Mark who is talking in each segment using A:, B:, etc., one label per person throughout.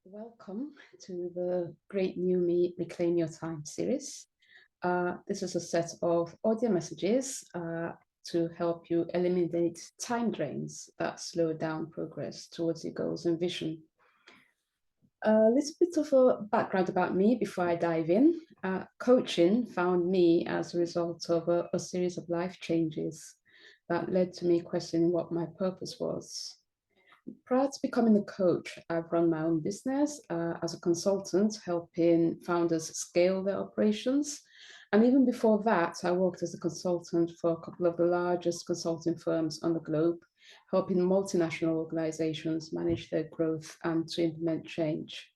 A: Welcome to the Great New Me Reclaim Your Time series. This is a set of audio messages to help you eliminate time drains that slow down progress towards your goals and vision. A little bit of a background about me before I dive in. Coaching found me as a result of a series of life changes that led to me questioning what my purpose was. Prior to becoming a coach, I've run my own business as a consultant, helping founders scale their operations. And even before that, I worked as a consultant for a couple of the largest consulting firms on the globe, helping multinational organizations manage their growth and to implement change.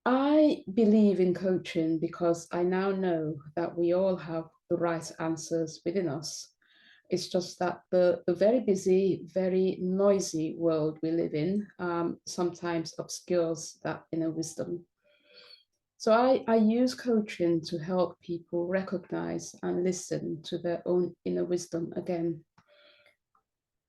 A: I believe in coaching because I now know that we all have the right answers within us. It's just that the very busy, very noisy world we live in sometimes obscures that inner wisdom. So I use coaching to help people recognize and listen to their own inner wisdom again.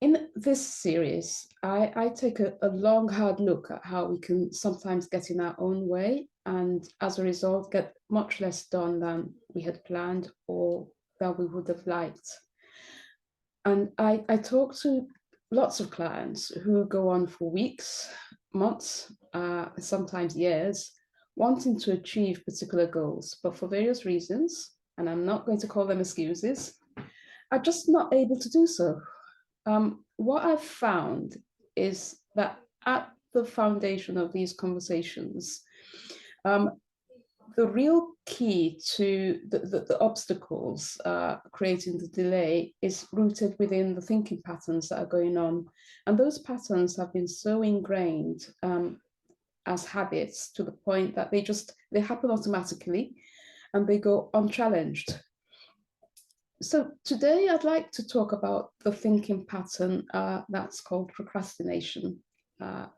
A: In this series, I take a long, hard look at how we can sometimes get in our own way and as a result get much less done than we had planned or that we would have liked. And I talk to lots of clients who go on for weeks, months, sometimes years, wanting to achieve particular goals, but for various reasons, and I'm not going to call them excuses, are just not able to do so. What I've found is that at the foundation of these conversations, the real key to the obstacles creating the delay is rooted within the thinking patterns that are going on. And those patterns have been so ingrained as habits to the point that they happen automatically and they go unchallenged. So today I'd like to talk about the thinking pattern that's called procrastination,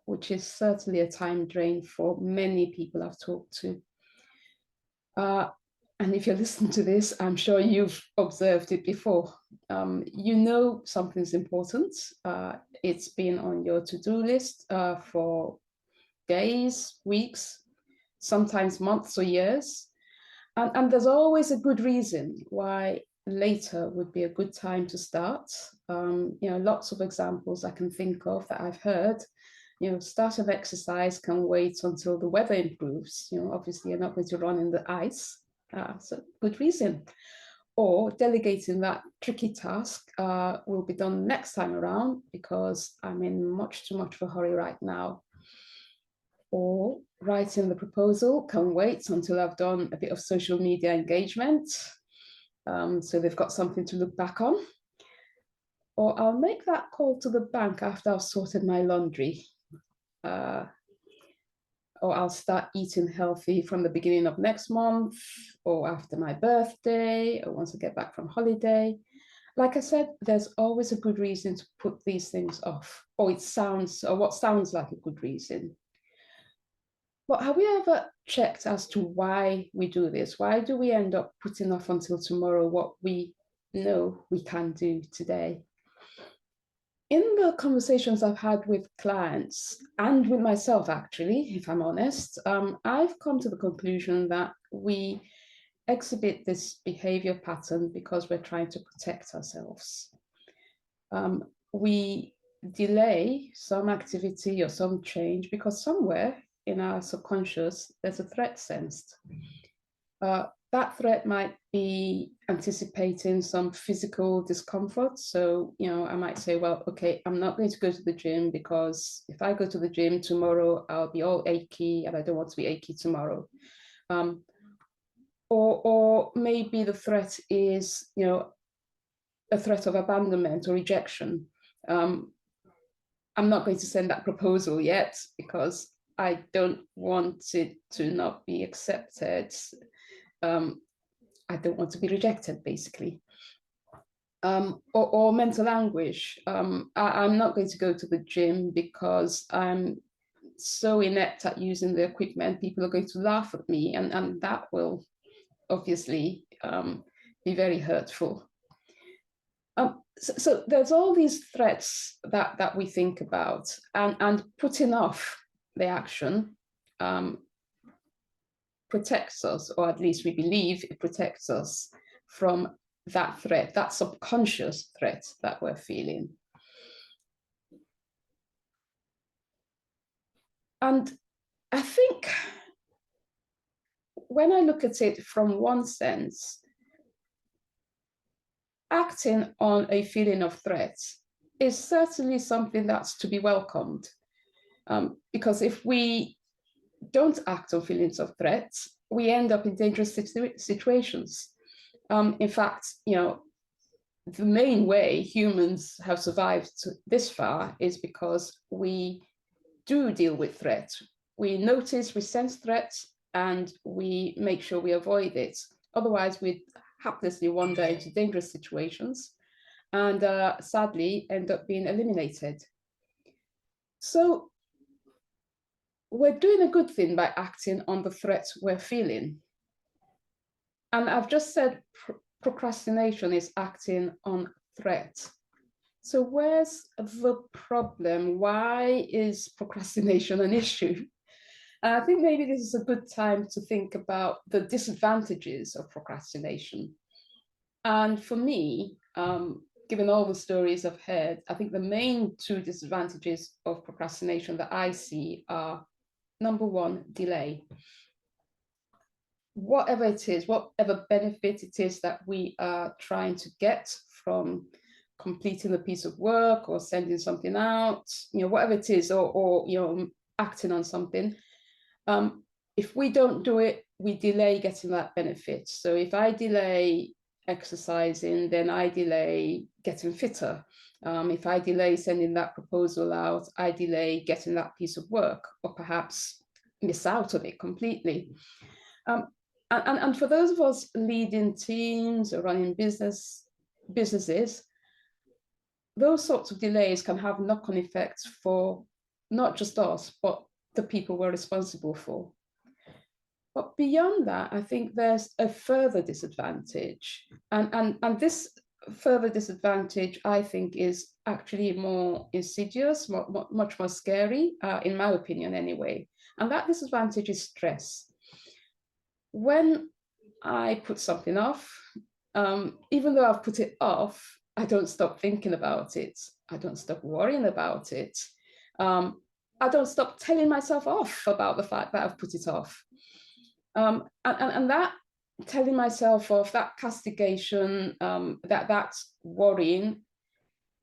A: which is certainly a time drain for many people I've talked to. And if you're listening to this, I'm sure you've observed it before. You know something's important. It's been on your to-do list for days, weeks, sometimes months or years. And there's always a good reason why later would be a good time to start. Lots of examples I can think of that I've heard. Start of exercise can wait until the weather improves. Obviously you're not going to run in the ice. So good reason. Or delegating that tricky task will be done next time around because I'm in much too much of a hurry right now. Or writing the proposal can wait until I've done a bit of social media engagement. So they've got something to look back on. Or I'll make that call to the bank after I've sorted my laundry. Or I'll start eating healthy from the beginning of next month, or after my birthday, or once I get back from holiday. Like I said, there's always a good reason to put these things off, or what sounds like a good reason. But have we ever checked as to why we do this? Why do we end up putting off until tomorrow what we know we can do today? In the conversations I've had with clients and with myself, actually, if I'm honest, I've come to the conclusion that we exhibit this behavior pattern because we're trying to protect ourselves. We delay some activity or some change because somewhere in our subconscious, there's a threat sensed. That threat might be anticipating some physical discomfort. So, I might say, well, okay, I'm not going to go to the gym because if I go to the gym tomorrow, I'll be all achy and I don't want to be achy tomorrow. Or maybe the threat is, a threat of abandonment or rejection. I'm not going to send that proposal yet because I don't want it to not be accepted. I don't want to be rejected, basically. Or mental anguish. I'm not going to go to the gym because I'm so inept at using the equipment. People are going to laugh at me, and that will obviously be very hurtful. So there's all these threats that we think about, and putting off the action protects us, or at least we believe it protects us from that threat, that subconscious threat that we're feeling. And I think when I look at it from one sense, acting on a feeling of threat is certainly something that's to be welcomed. Because if we don't act on feelings of threat, we end up in dangerous situations. In fact, the main way humans have survived this far is because we do deal with threat. We notice, we sense threats, and we make sure we avoid it. Otherwise, we'd haplessly wander into dangerous situations and sadly end up being eliminated. So we're doing a good thing by acting on the threats we're feeling. And I've just said procrastination is acting on threat. So where's the problem? Why is procrastination an issue? And I think maybe this is a good time to think about the disadvantages of procrastination. And for me, given all the stories I've heard, I think the main two disadvantages of procrastination that I see are, number one, delay. Whatever it is, whatever benefit it is that we are trying to get from completing a piece of work or sending something out, whatever it is, or acting on something, if we don't do it, we delay getting that benefit. So if I delay exercising, then I delay getting fitter. If I delay sending that proposal out, I delay getting that piece of work, or perhaps miss out on it completely. And for those of us leading teams or running businesses, those sorts of delays can have knock-on effects for not just us, but the people we're responsible for. But beyond that, I think there's a further disadvantage. And this further disadvantage, I think, is actually more insidious, much more scary, in my opinion anyway. And that disadvantage is stress. When I put something off, even though I've put it off, I don't stop thinking about it. I don't stop worrying about it. I don't stop telling myself off about the fact that I've put it off. And that telling myself off, that castigation, that worrying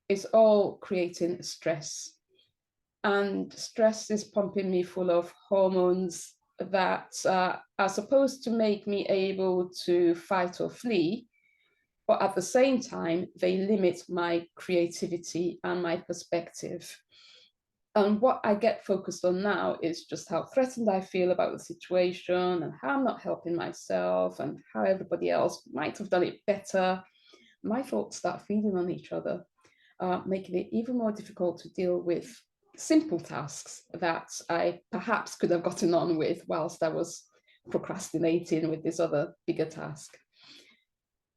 A: is all creating stress. And stress is pumping me full of hormones that are supposed to make me able to fight or flee, but at the same time, they limit my creativity and my perspective. And what I get focused on now is just how threatened I feel about the situation and how I'm not helping myself and how everybody else might have done it better. My thoughts start feeding on each other, making it even more difficult to deal with simple tasks that I perhaps could have gotten on with whilst I was procrastinating with this other bigger task.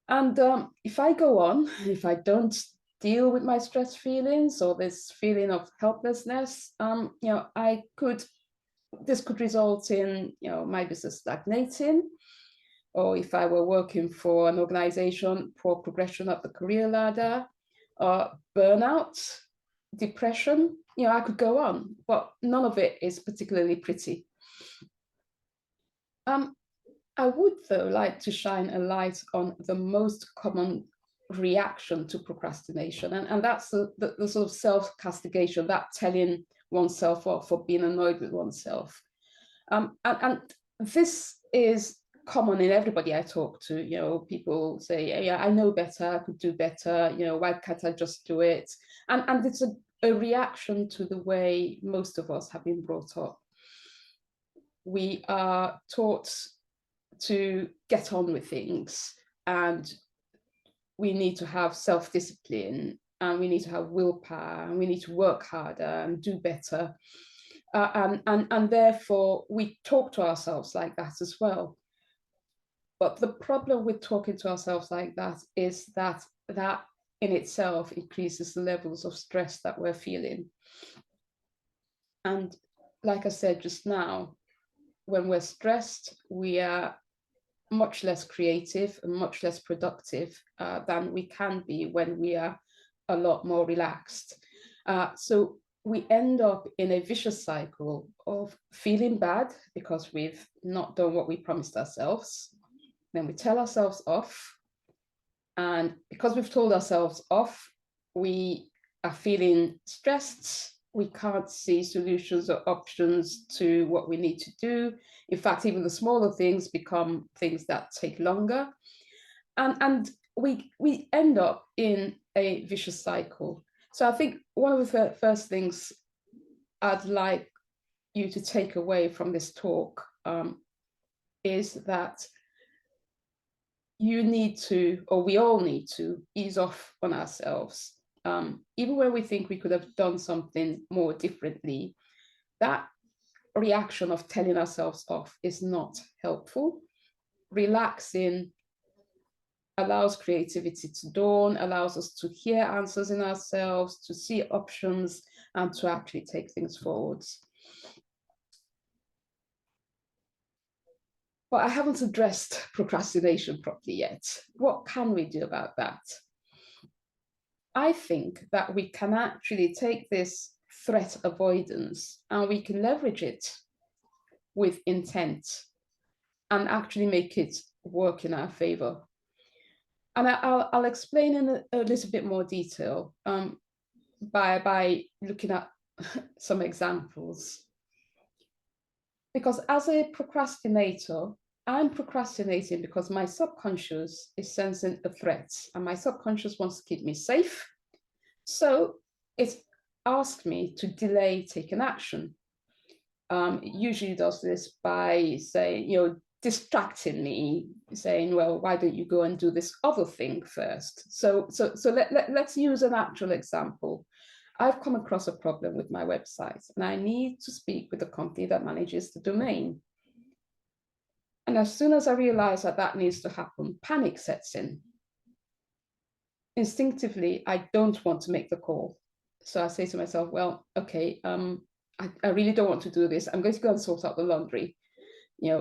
A: And if I go on, if I don't deal with my stress feelings or this feeling of helplessness, this could result in, my business stagnating, or if I were working for an organization, poor progression up the career ladder, burnout, depression, I could go on, but none of it is particularly pretty. I would, though, like to shine a light on the most common reaction to procrastination, and that's the sort of self-castigation, that telling oneself off for being annoyed with oneself. And this is common in everybody I talk to. People say, yeah, I know better, I could do better, why can't I just do it? And it's a reaction to the way most of us have been brought up. We are taught to get on with things, and we need to have self-discipline, and we need to have willpower, and we need to work harder and do better. And therefore, we talk to ourselves like that as well. But the problem with talking to ourselves like that is that in itself increases the levels of stress that we're feeling. And like I said just now, when we're stressed, we are much less creative and much less productive than we can be when we are a lot more relaxed. So we end up in a vicious cycle of feeling bad because we've not done what we promised ourselves. Then we tell ourselves off. And because we've told ourselves off, we are feeling stressed. We can't see solutions or options to what we need to do. In fact, even the smaller things become things that take longer. And we end up in a vicious cycle. So I think one of the first things I'd like you to take away from this talk is that you need to, or we all need to, ease off on ourselves. Even when we think we could have done something more differently, that reaction of telling ourselves off is not helpful. Relaxing allows creativity to dawn, allows us to hear answers in ourselves, to see options, and to actually take things forwards. But I haven't addressed procrastination properly yet. What can we do about that? I think that we can actually take this threat avoidance and we can leverage it with intent and actually make it work in our favor. And I'll explain in a little bit more detail by looking at some examples. Because as a procrastinator, I'm procrastinating because my subconscious is sensing a threat and my subconscious wants to keep me safe. So it's asked me to delay taking action. It usually does this by saying, distracting me, saying, well, why don't you go and do this other thing first? So let's use an actual example. I've come across a problem with my website and I need to speak with the company that manages the domain. And as soon as I realize that that needs to happen, panic sets in. Instinctively, I don't want to make the call. So I say to myself, well, okay, I really don't want to do this. I'm going to go and sort out the laundry.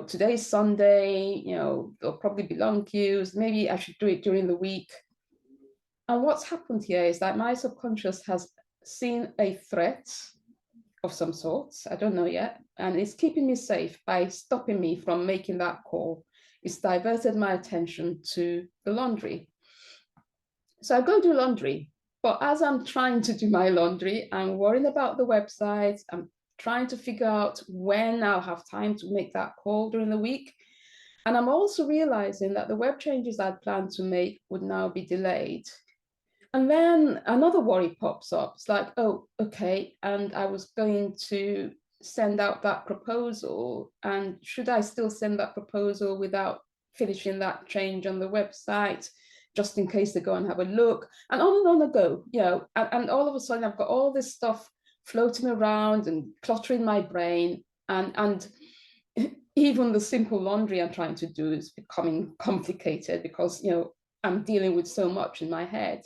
A: Today's Sunday, there'll probably be long queues. Maybe I should do it during the week. And what's happened here is that my subconscious has seen a threat of some sort, I don't know yet, and it's keeping me safe by stopping me from making that call. It's diverted my attention to the laundry. So I go do laundry, but as I'm trying to do my laundry, I'm worrying about the website. I'm trying to figure out when I'll have time to make that call during the week. And I'm also realizing that the web changes I'd planned to make would now be delayed. And then another worry pops up. It's like, oh, okay. And I was going to send out that proposal. And should I still send that proposal without finishing that change on the website, just in case they go and have a look? And on I go, and all of a sudden I've got all this stuff floating around and cluttering my brain. And even the simple laundry I'm trying to do is becoming complicated because, I'm dealing with so much in my head.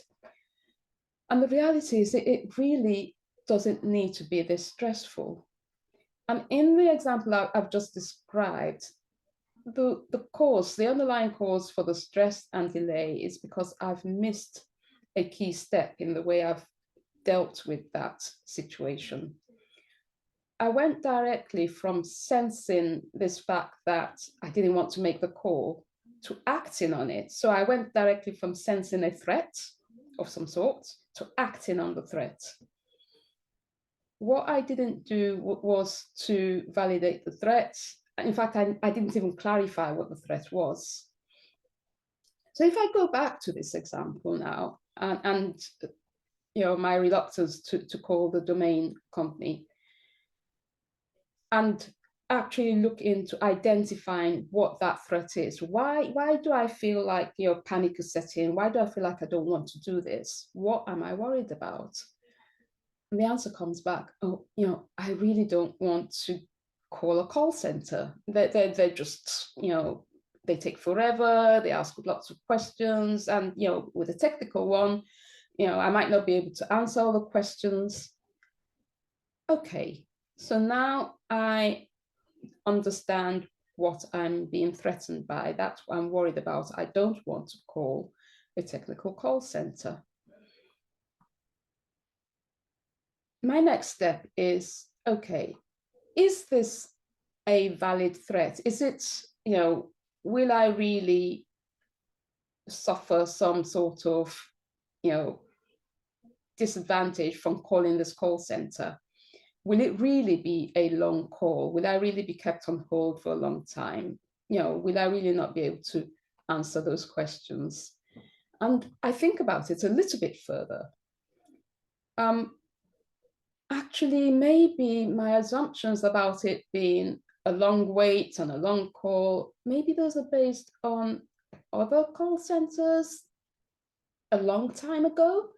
A: And the reality is it really doesn't need to be this stressful. And in the example I've just described, the underlying cause for the stress and delay is because I've missed a key step in the way I've dealt with that situation. I went directly from sensing this fact that I didn't want to make the call to acting on it. So I went directly from sensing a threat of some sort to acting on the threat. What I didn't do was to validate the threat. In fact, I didn't even clarify what the threat was. So if I go back to this example now, and my reluctance to call the domain company, and actually look into identifying what that threat is. Why do I feel like panic is setting? Why do I feel like I don't want to do this? What am I worried about? And the answer comes back, I really don't want to call a call center. They're just, they take forever, they ask lots of questions, and with a technical one, I might not be able to answer all the questions. Okay, So now I understand what I'm being threatened by. That's what I'm worried about. I don't want to call a technical call center. My next step is, okay, is this a valid threat? Is it, will I really suffer some sort of, disadvantage from calling this call center? Will it really be a long call? Will I really be kept on hold for a long time? Will I really not be able to answer those questions? And I think about it a little bit further. Actually, maybe my assumptions about it being a long wait and a long call, maybe those are based on other call centers a long time ago.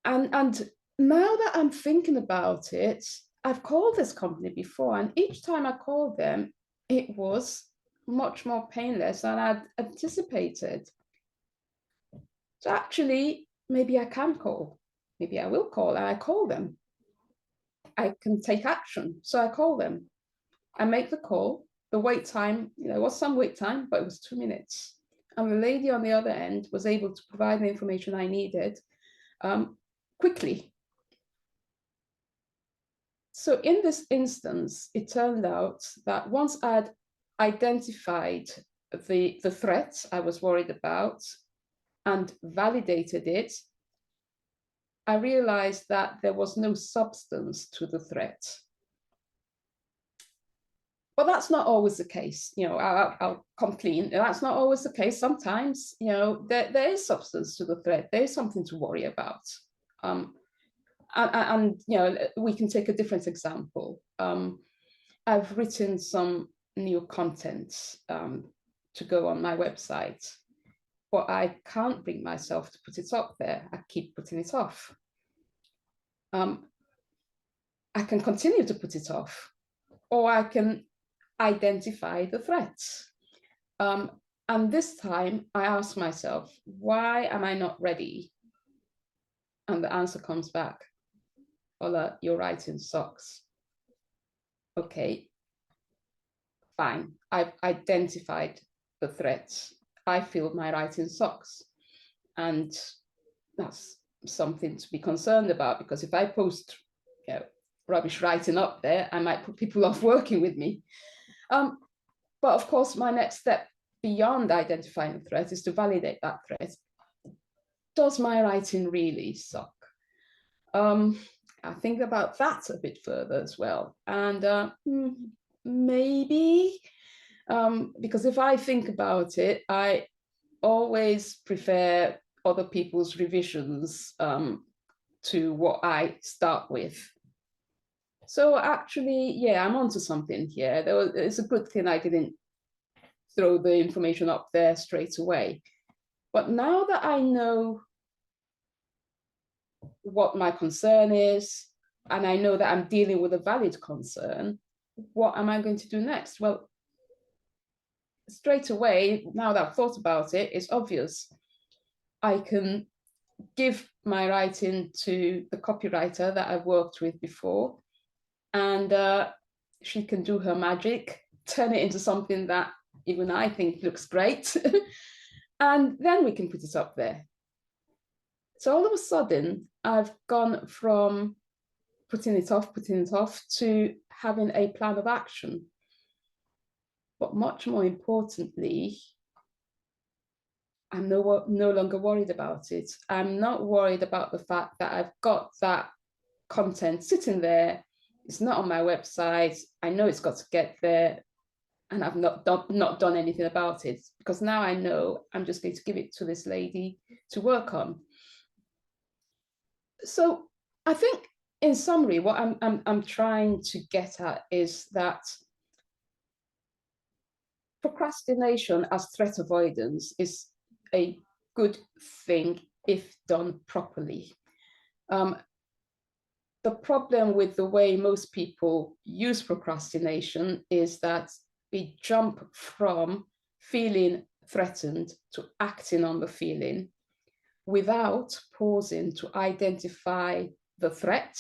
A: And now that I'm thinking about it, I've called this company before, and each time I called them, it was much more painless than I'd anticipated. So actually, maybe I can call. Maybe I will call, and I call them. I can take action. So I call them. I make the call. The wait time, there was some wait time, but it was 2 minutes. And the lady on the other end was able to provide the information I needed quickly. So in this instance, it turned out that once I'd identified the threat I was worried about and validated it, I realized that there was no substance to the threat. But that's not always the case. I'll come clean. That's not always the case. Sometimes, there is substance to the threat. There is something to worry about. And we can take a different example. I've written some new content to go on my website, but I can't bring myself to put it up there. I keep putting it off. I can continue to put it off, or I can identify the threats. And this time I ask myself, why am I not ready? And the answer comes back, Ola, your writing sucks. Okay, fine. I've identified the threats. I feel my writing sucks. And that's something to be concerned about, because if I post rubbish writing up there, I might put people off working with me. But of course, my next step beyond identifying the threat is to validate that threat. Does my writing really suck? I think about that a bit further as well. And maybe, because if I think about it, I always prefer other people's revisions to what I start with. So actually, yeah, I'm onto something here. It's a good thing I didn't throw the information up there straight away. But now that I know what my concern is, and I know that I'm dealing with a valid concern, what am I going to do next? Well, straight away, now that I've thought about it, it's obvious. I can give my writing to the copywriter that I've worked with before, and she can do her magic, turn it into something that even I think looks great, and then we can put it up there. So all of a sudden, I've gone from putting it off to having a plan of action. But much more importantly, I'm no longer worried about it. I'm not worried about the fact that I've got that content sitting there. It's not on my website. I know it's got to get there, and I've not done anything about it, because now I know I'm just going to give it to this lady to work on. So I think, in summary, what I'm trying to get at is that procrastination as threat avoidance is a good thing if done properly. The problem with the way most people use procrastination is that we jump from feeling threatened to acting on the feeling without pausing to identify the threat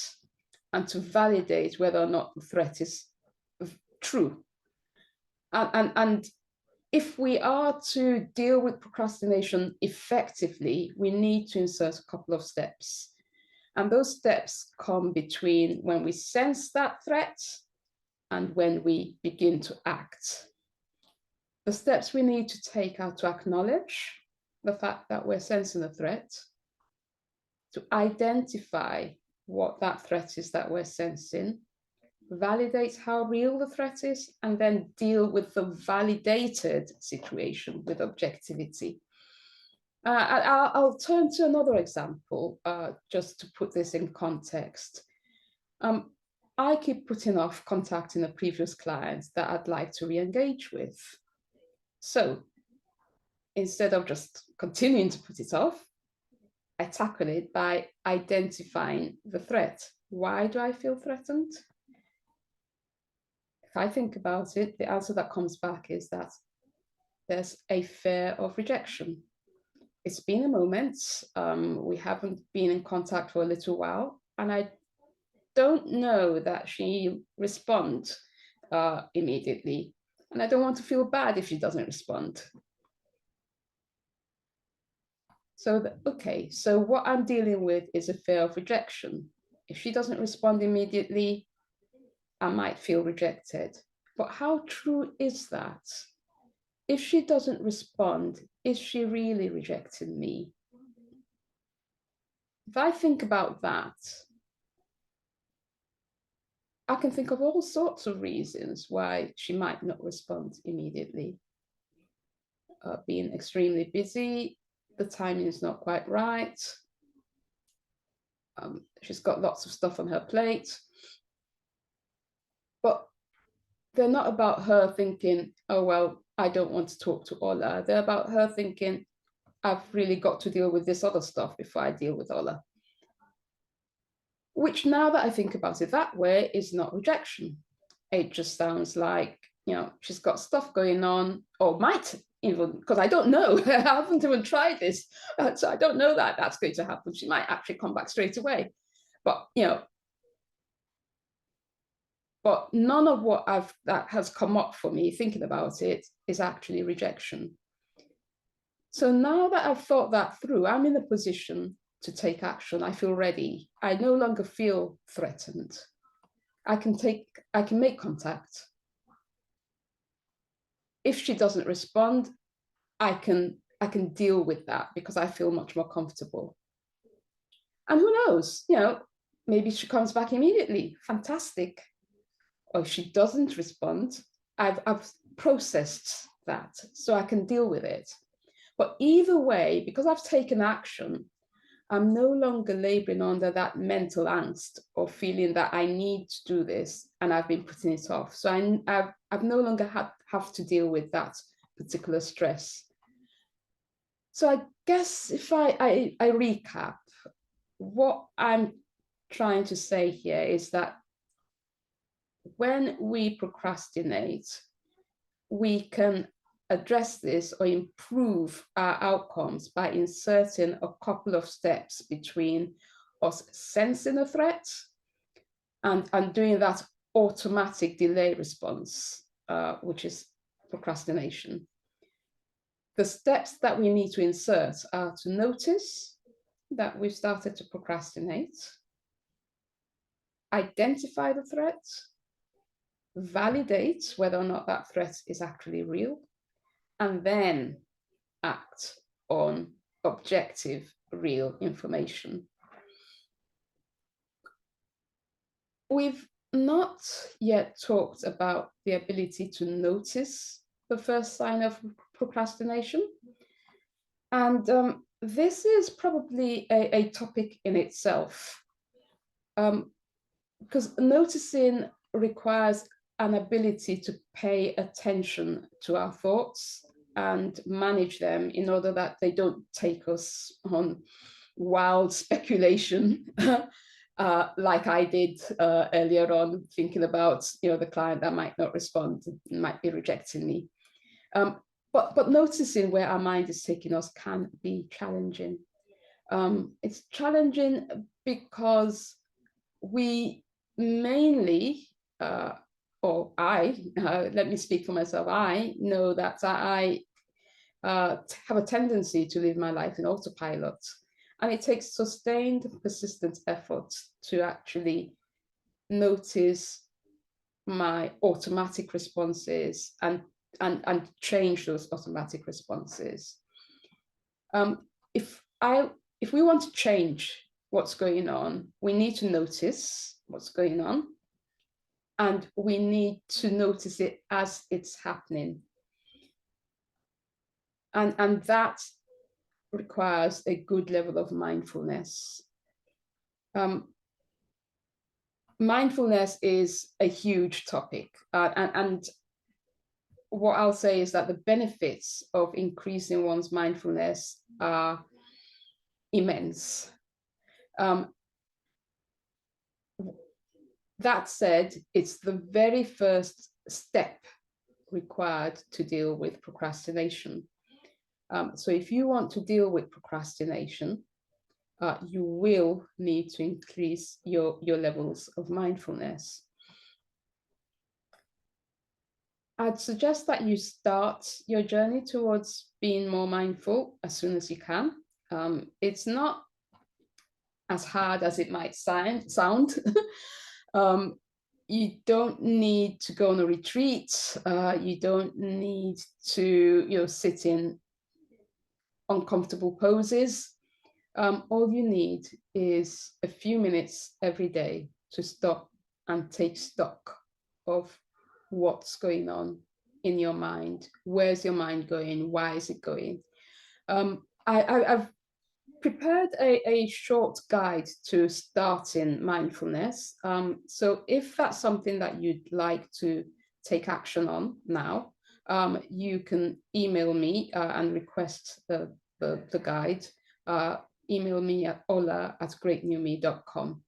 A: and to validate whether or not the threat is true. And if we are to deal with procrastination effectively, we need to insert a couple of steps. And those steps come between when we sense that threat and when we begin to act. The steps we need to take are to acknowledge the fact that we're sensing a threat, to identify what that threat is that we're sensing, validate how real the threat is, and then deal with the validated situation with objectivity. I'll turn to another example just to put this in context. I keep putting off contacting a previous client that I'd like to re-engage with. So instead of just continuing to put it off, I tackle it by identifying the threat. Why do I feel threatened? If I think about it, the answer that comes back is that there's a fear of rejection. It's been a moment. We haven't been in contact for a little while, and I don't know that she responds immediately. And I don't want to feel bad if she doesn't respond. So, okay, so what I'm dealing with is a fear of rejection. If she doesn't respond immediately, I might feel rejected. But how true is that? If she doesn't respond, is she really rejecting me? If I think about that, I can think of all sorts of reasons why she might not respond immediately. Being extremely busy, the timing is not quite right. She's got lots of stuff on her plate. But they're not about her thinking, oh, well, I don't want to talk to Ola. They're about her thinking, I've really got to deal with this other stuff before I deal with Ola. Which, now that I think about it that way, is not rejection. It just sounds like, she's got stuff going on, or might even, because I don't know, I haven't even tried this, so I don't know that that's going to happen. She might actually come back straight away. But, but none of what that has come up for me thinking about it is actually rejection. So now that I've thought that through, I'm in a position to take action. I feel ready. I no longer feel threatened. I can make contact. If she doesn't respond, I can deal with that because I feel much more comfortable. And who knows, maybe she comes back immediately. Fantastic. Or if she doesn't respond, I've processed that, so I can deal with it. But either way, because I've taken action, I'm no longer laboring under that mental angst or feeling that I need to do this and I've been putting it off. So I've no longer have to deal with that particular stress. So I guess if I recap, what I'm trying to say here is that when we procrastinate, we can address this or improve our outcomes by inserting a couple of steps between us sensing a threat and doing that automatic delay response, which is procrastination. The steps that we need to insert are to notice that we've started to procrastinate, identify the threat, validate whether or not that threat is actually real, and then act on objective, real information. We've not yet talked about the ability to notice the first sign of procrastination. And this is probably a topic in itself, because noticing requires an ability to pay attention to our thoughts and manage them in order that they don't take us on wild speculation, like I did earlier on, thinking about the client that might not respond, might be rejecting me. But noticing where our mind is taking us can be challenging. It's challenging because we mainly, or I, let me speak for myself, I know that I have a tendency to live my life in autopilot. And it takes sustained, persistent effort to actually notice my automatic responses and change those automatic responses. If we want to change what's going on, we need to notice what's going on, and we need to notice it as it's happening. And that requires a good level of mindfulness. Mindfulness is a huge topic, and what I'll say is that the benefits of increasing one's mindfulness are immense. That said, it's the very first step required to deal with procrastination. So if you want to deal with procrastination, you will need to increase your levels of mindfulness. I'd suggest that you start your journey towards being more mindful as soon as you can. It's not as hard as it might sound. You don't need to go on a retreat. You don't need to sit in uncomfortable poses. All you need is a few minutes every day to stop and take stock of what's going on in your mind. Where's your mind going? Why is it going? I've prepared a short guide to starting mindfulness. So if that's something that you'd like to take action on now, you can email me and request the guide. Email me at ola@greatnewme.com.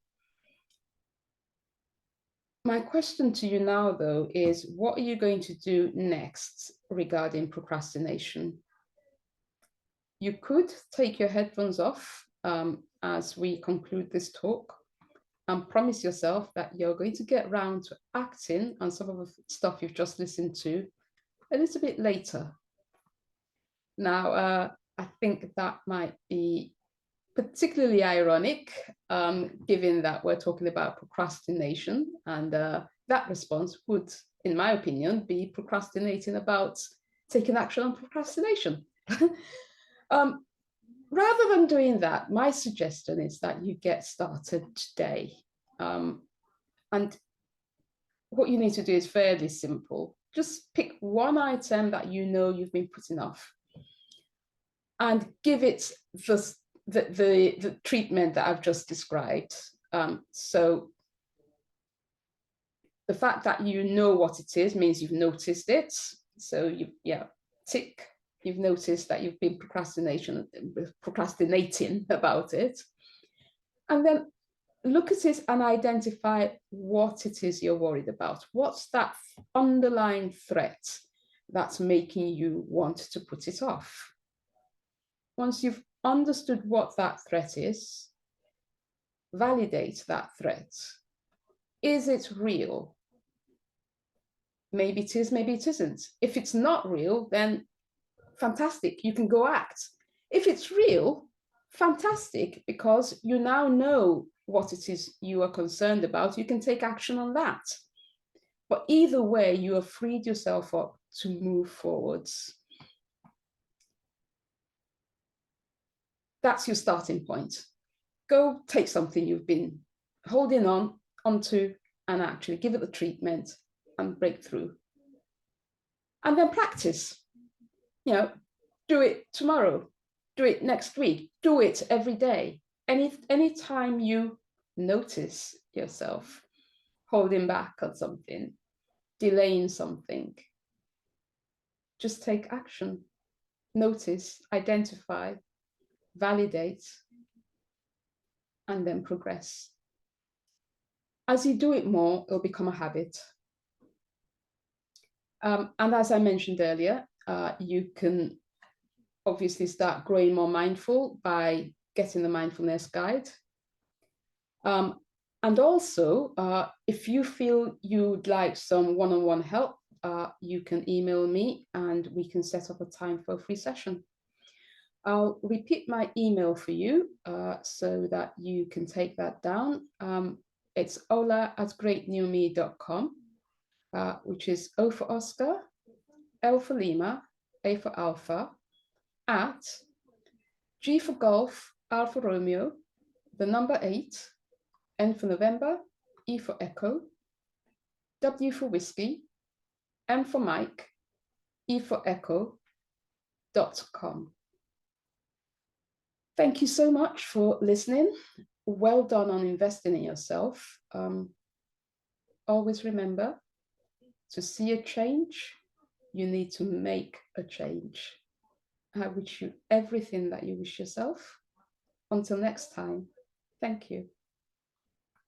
A: My question to you now, though, is what are you going to do next regarding procrastination? You could take your headphones off as we conclude this talk and promise yourself that you're going to get round to acting on some of the stuff you've just listened to a little bit later. Now, I think that might be particularly ironic, given that we're talking about procrastination, and that response would, in my opinion, be procrastinating about taking action on procrastination. Rather than doing that, my suggestion is that you get started today. And what you need to do is fairly simple. Just pick one item that you know you've been putting off and give it the treatment that I've just described. So the fact that you know what it is means you've noticed it. So tick. You've noticed that you've been procrastinating about it. And then look at it and identify what it is you're worried about. What's that underlying threat that's making you want to put it off? Once you've understood what that threat is, validate that threat. Is it real? Maybe it is, maybe it isn't. If it's not real, then fantastic, you can go act. If it's real, fantastic, because you now know what it is you are concerned about. You can take action on that. But either way, you have freed yourself up to move forwards. That's your starting point. Go take something you've been holding onto and actually give it the treatment and break through. And then practice. Do it tomorrow, do it next week, do it every day. Anytime you notice yourself holding back on something, delaying something, just take action. Notice, identify, validate, and then progress. As you do it more, it'll become a habit. And as I mentioned earlier, you can obviously start growing more mindful by getting the mindfulness guide. And also, if you feel you'd like some one-on-one help, you can email me and we can set up a time for a free session. I'll repeat my email for you so that you can take that down. It's ola@greatnewme.com, which is O for Oscar, L for Lima, A for Alpha, at G for Golf, R for Romeo, the number 8, N for November, E for Echo, W for Whiskey, M for Mike, E for Echo.com. Thank you so much for listening. Well done on investing in yourself. Always remember, to see a change, you need to make a change. I wish you everything that you wish yourself. Until next time, thank you.